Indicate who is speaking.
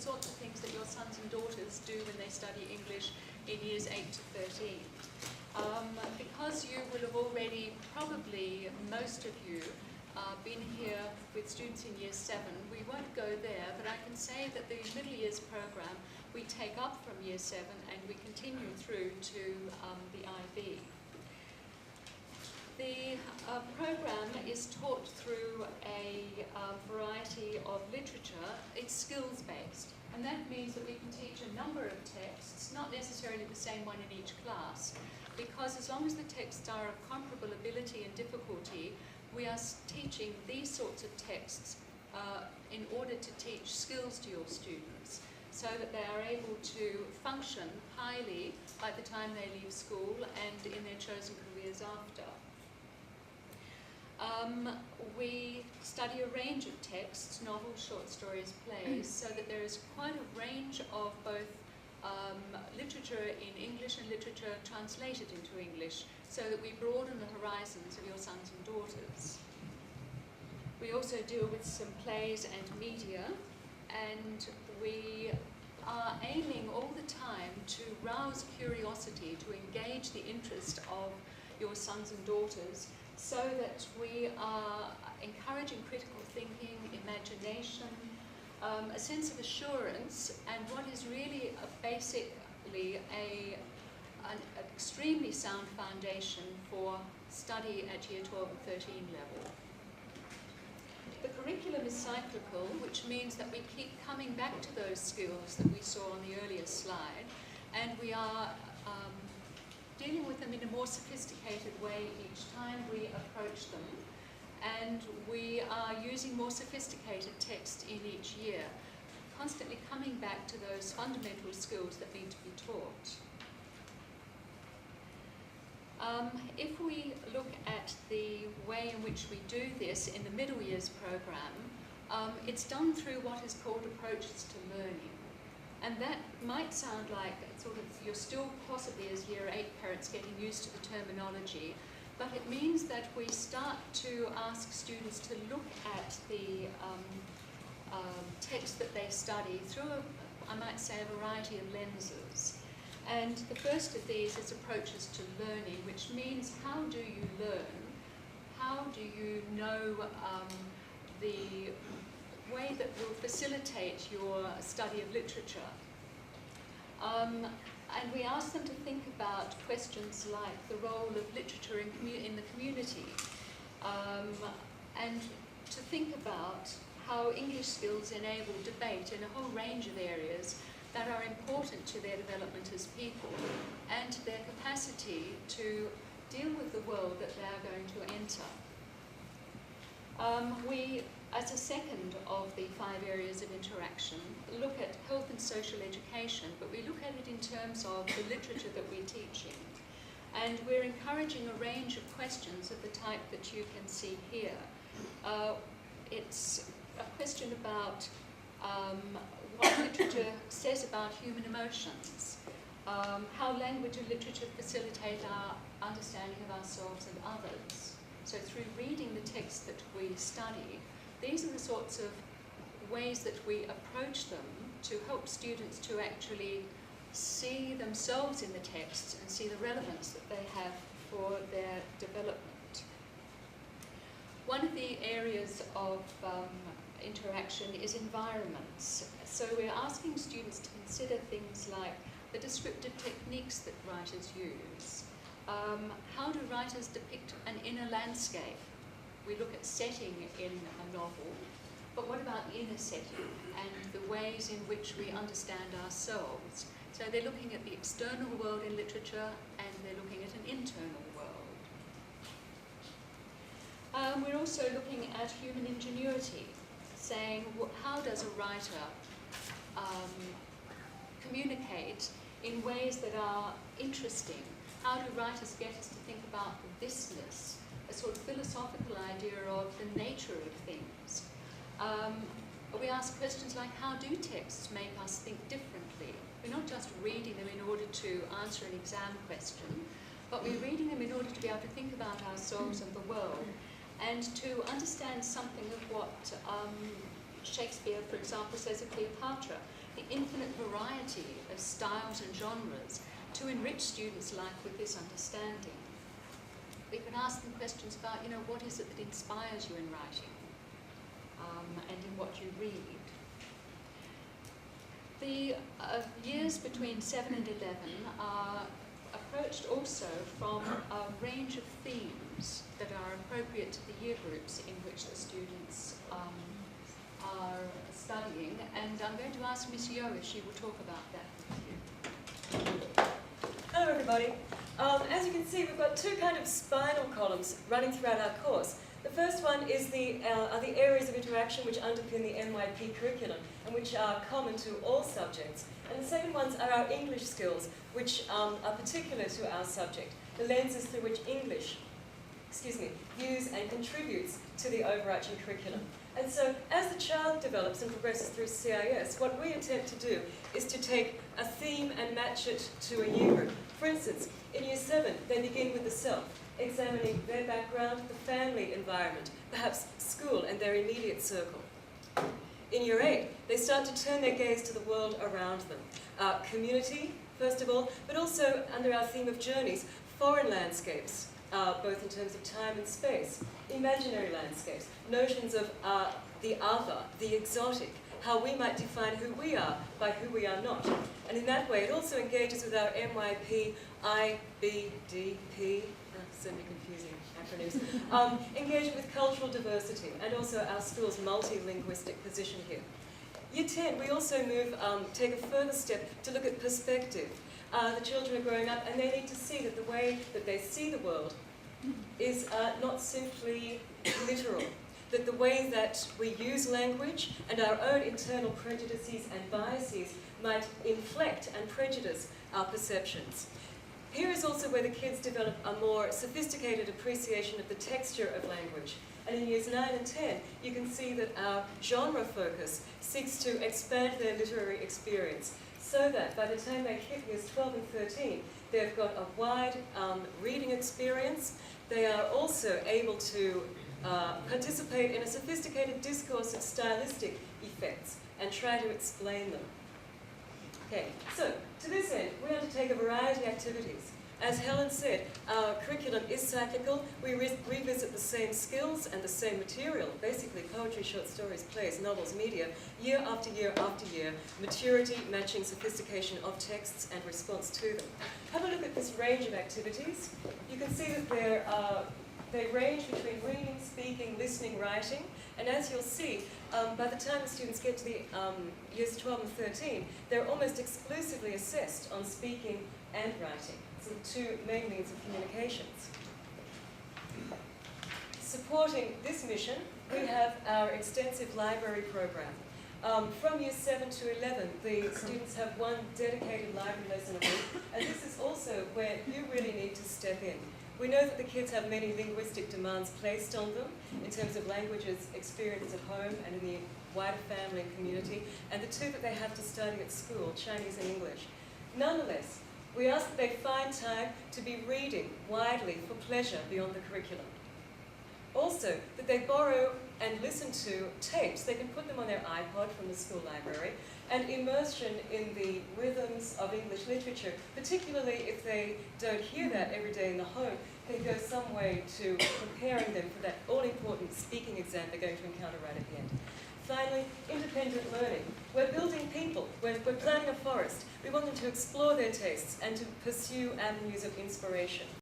Speaker 1: sorts of things that your sons and daughters do when they study English in years 8 to 13. Because you will have already, probably most of you, been here with students in year 7, we won't go there, but I can say that the middle years program we take up from year 7 and we continue through to the IB. The program is taught through a variety of literature. It's skills-based, and that means that we can teach a number of texts, not necessarily the same one in each class, because as long as the texts are of comparable ability and difficulty, we are teaching these sorts of texts in order to teach skills to your students, so that they are able to function highly by the time they leave school and in their chosen careers after. We study a range of texts, novels, short stories, plays, so that there is quite a range of both literature in English and literature translated into English, so that we broaden the horizons of your sons and daughters. We also deal with some plays and media, and we are aiming all the time to rouse curiosity, to engage the interest of your sons and daughters, so that we are encouraging critical thinking, imagination, a sense of assurance, and what is really basically an extremely sound foundation for study at year 12 and 13 level. The curriculum is cyclical, which means that we keep coming back to those skills that we saw on the earlier slide, and we are dealing with them in a more sophisticated way each time we approach them, and we are using more sophisticated text in each year, constantly coming back to those fundamental skills that need to be taught. If we look at the way in which we do this in the middle years program, it's done through what is called approaches to learning. And that might sound like sort of you're still possibly as year 8 parents getting used to the terminology, but it means that we start to ask students to look at the text that they study through, I might say, a variety of lenses. And the first of these is approaches to learning, which means how do you learn? How do you know the way that will facilitate your study of literature? And we ask them to think about questions like the role of literature in the community, and to think about how English skills enable debate in a whole range of areas that are important to their development as people and their capacity to deal with the world that they are going to enter. We, as a second of the 5 areas of interaction, look at health and social education, but we look at it in terms of the literature that we're teaching. And we're encouraging a range of questions of the type that you can see here. It's a question about what literature says about human emotions, how language and literature facilitate our understanding of ourselves and others. So through reading the text that we study, these are the sorts of ways that we approach them to help students to actually see themselves in the text and see the relevance that they have for their development. One of the areas of interaction is environments. So we're asking students to consider things like the descriptive techniques that writers use. How do writers depict an inner landscape? We look at setting in a novel, but what about the inner setting and the ways in which we understand ourselves? So they're looking at the external world in literature, and they're looking at an internal world. We're also looking at human ingenuity, saying, well, how does a writer communicate in ways that are interesting? How do writers get us to think about the thisness, a sort of philosophical idea of the nature of things? We ask questions like, how do texts make us think differently? We're not just reading them in order to answer an exam question, but we're reading them in order to be able to think about ourselves and the world, and to understand something of what Shakespeare, for example, says of Cleopatra. the infinite variety of styles and genres to enrich students' life with this understanding. We can ask them questions about, what is it that inspires you in writing, and in what you read. The years between 7 and 11 are approached also from a range of themes that are appropriate to the year groups in which the students are studying, and I'm going to ask Miss Yo if she will talk about that with you.
Speaker 2: Hello everybody. As you can see, we've got two kind of spinal columns running throughout our course. The first one is are the areas of interaction which underpin the NYP curriculum and which are common to all subjects. And the second ones are our English skills, which are particular to our subject, the lenses through which English, views and contributes to the overarching curriculum. And so, as the child develops and progresses through CIS, what we attempt to do is to take a theme and match it to a year group. For instance, in Year 7, they begin with the self, examining their background, the family environment, perhaps school and their immediate circle. In Year 8, they start to turn their gaze to the world around them. Community, first of all, but also under our theme of journeys, foreign landscapes, both in terms of time and space, imaginary landscapes, notions of the other, the exotic, how we might define who we are by who we are not. And in that way, it also engages with our NYP, IBDP, so many confusing acronyms, engagement with cultural diversity and also our school's multilinguistic position here. Year 10, we also take a further step to look at perspective. The children are growing up and they need to see that the way that they see the world is not simply literal, that the way that we use language and our own internal prejudices and biases might inflect and prejudice our perceptions. Here is also where the kids develop a more sophisticated appreciation of the texture of language. And in Years 9 and 10, you can see that our genre focus seeks to expand their literary experience so that by the time they hit Years 12 and 13, they've got a wide reading experience. They are also able to participate in a sophisticated discourse of stylistic effects and try to explain them. Okay, so to this end, we undertake a variety of activities. As Helen said, our curriculum is cyclical. We revisit the same skills and the same material, basically poetry, short stories, plays, novels, media, year after year after year, maturity matching sophistication of texts and response to them. Have a look at this range of activities. You can see that they range between reading, speaking, listening, writing, and as you'll see, by the time the students get to the Years 12 and 13, they're almost exclusively assessed on speaking and writing. So the two main means of communications. Supporting this mission, we have our extensive library program. From Years 7 to 11, the students have one dedicated library lesson a week, and this is also where you really need to step in. We know that the kids have many linguistic demands placed on them in terms of languages experienced at home and in the wider family and community, and the two that they have to study at school, Chinese and English. Nonetheless, we ask that they find time to be reading widely for pleasure beyond the curriculum. Also, that they borrow and listen to tapes. They can put them on their iPod from the school library, and immersion in the rhythms of English literature, particularly if they don't hear that every day in the home, can go some way to preparing them for that all-important speaking exam they're going to encounter right at the end. Finally, independent learning. We're building people. We're planning a forest. We want them to explore their tastes and to pursue avenues of inspiration.